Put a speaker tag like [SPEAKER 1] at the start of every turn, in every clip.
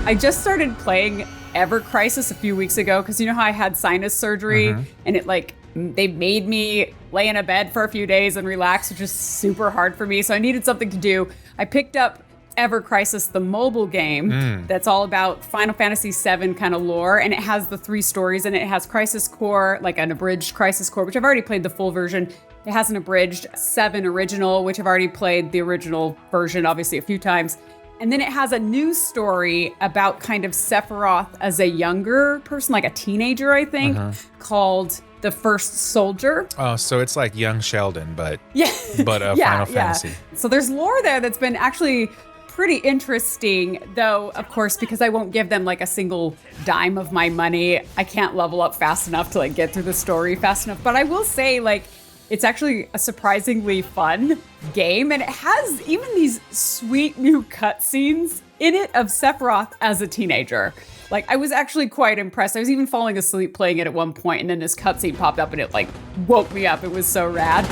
[SPEAKER 1] I just started playing Ever Crisis a few weeks ago because you know how I had sinus surgery and it they made me lay in a bed for a few days and relax, which is super hard for me. So I needed something to do. I picked up Ever Crisis, the mobile game that's all about Final Fantasy VII kind of lore, and it has the 3 stories, and it has Crisis Core, like an abridged Crisis Core, which I've already played the full version. It has an abridged 7 original, which I've already played the original version, obviously, a few times. And then it has a new story about kind of Sephiroth as a younger person, like a teenager, I think, called The First Soldier.
[SPEAKER 2] Oh, so it's like young Sheldon, but Final Fantasy.
[SPEAKER 1] So there's lore there that's been actually pretty interesting, though, of course, because I won't give them like a single dime of my money. I can't level up fast enough to like get through the story fast enough. But I will say, like, it's actually a surprisingly fun game, and it has even these sweet new cutscenes in it of Sephiroth as a teenager. Like, I was actually quite impressed. I was even falling asleep playing it at one point, and then this cutscene popped up, and it, like, woke me up. It was so rad.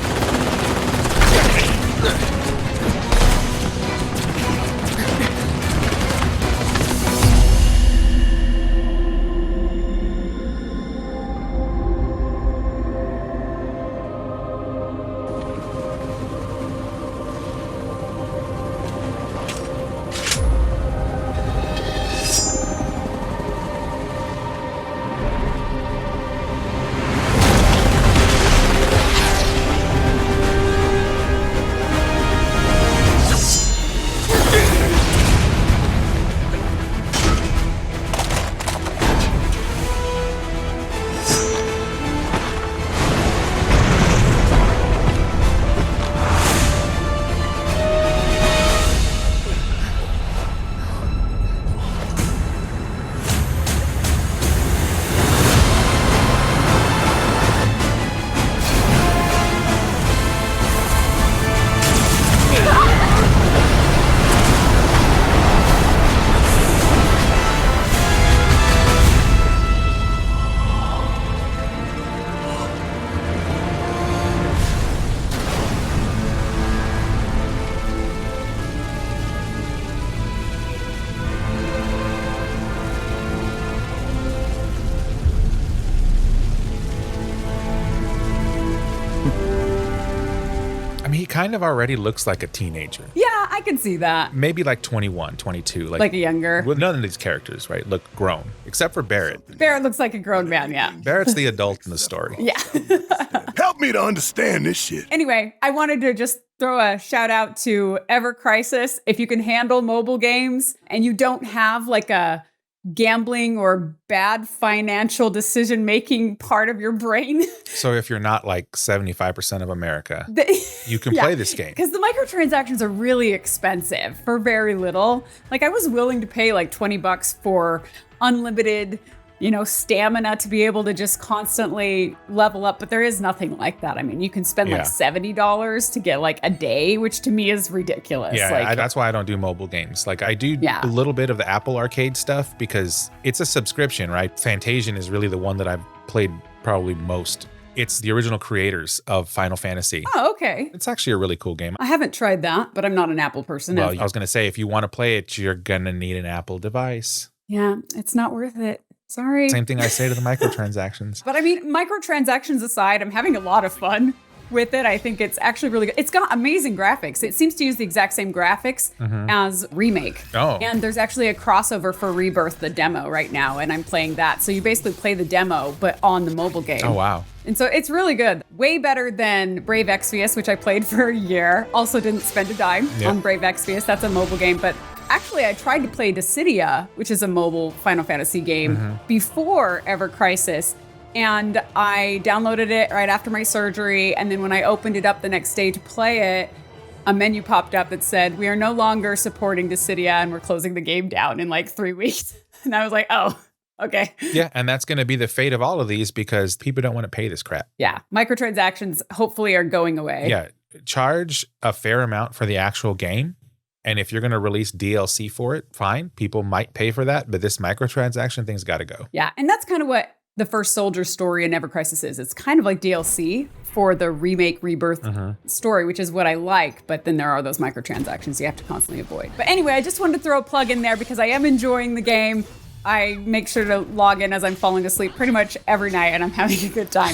[SPEAKER 2] Kind of already looks like a teenager.
[SPEAKER 1] Yeah, I can see that.
[SPEAKER 2] Maybe like 21, 22.
[SPEAKER 1] Like a younger.
[SPEAKER 2] Well, none of these characters, right, look grown, except for Barrett.
[SPEAKER 1] Barrett looks like a grown man, yeah.
[SPEAKER 2] Barrett's the adult in the story.
[SPEAKER 1] Yeah.
[SPEAKER 3] Help me to understand this shit.
[SPEAKER 1] Anyway, I wanted to just throw a shout out to Ever Crisis. If you can handle mobile games and you don't have like a gambling or bad financial decision-making part of your brain.
[SPEAKER 2] So if you're not like 75% of America, you can play this game.
[SPEAKER 1] Because the microtransactions are really expensive for very little. Like I was willing to pay like $20 for unlimited, stamina to be able to just constantly level up. But there is nothing like that. I mean, you can spend like $70 to get like a day, which to me is ridiculous.
[SPEAKER 2] Yeah, that's why I don't do mobile games. Like I do a little bit of the Apple Arcade stuff because it's a subscription, right? Fantasia is really the one that I've played probably most. It's the original creators of Final Fantasy.
[SPEAKER 1] Oh, okay.
[SPEAKER 2] It's actually a really cool game.
[SPEAKER 1] I haven't tried that, but I'm not an Apple person.
[SPEAKER 2] Well, I was going to say, if you want to play it, you're going to need an Apple device.
[SPEAKER 1] Yeah, it's not worth it. Sorry.
[SPEAKER 2] Same thing I say to the microtransactions.
[SPEAKER 1] But I mean, microtransactions aside, I'm having a lot of fun with it. I think it's actually really good. It's got amazing graphics. It seems to use the exact same graphics as Remake.
[SPEAKER 2] Oh.
[SPEAKER 1] And there's actually a crossover for Rebirth, the demo right now, and I'm playing that. So you basically play the demo, but on the mobile game.
[SPEAKER 2] Oh, wow.
[SPEAKER 1] And so it's really good. Way better than Brave Exvius, which I played for a year. Also didn't spend a dime on Brave Exvius. That's a mobile game. But actually, I tried to play Dissidia, which is a mobile Final Fantasy game, before Ever Crisis. And I downloaded it right after my surgery. And then when I opened it up the next day to play it, a menu popped up that said, "We are no longer supporting Dissidia and we're closing the game down in like 3 weeks." And I was like, oh, okay.
[SPEAKER 2] Yeah, and that's going to be the fate of all of these because people don't want to pay this crap.
[SPEAKER 1] Yeah, microtransactions hopefully are going away.
[SPEAKER 2] Yeah, charge a fair amount for the actual game. And if you're going to release DLC for it, fine. People might pay for that, but this microtransaction thing's got to go.
[SPEAKER 1] Yeah, and that's kind of what the First Soldier story in Ever Crisis is. It's kind of like DLC for the remake rebirth story, which is what I like. But then there are those microtransactions you have to constantly avoid. But anyway, I just wanted to throw a plug in there because I am enjoying the game. I make sure to log in as I'm falling asleep pretty much every night, and I'm having a good time.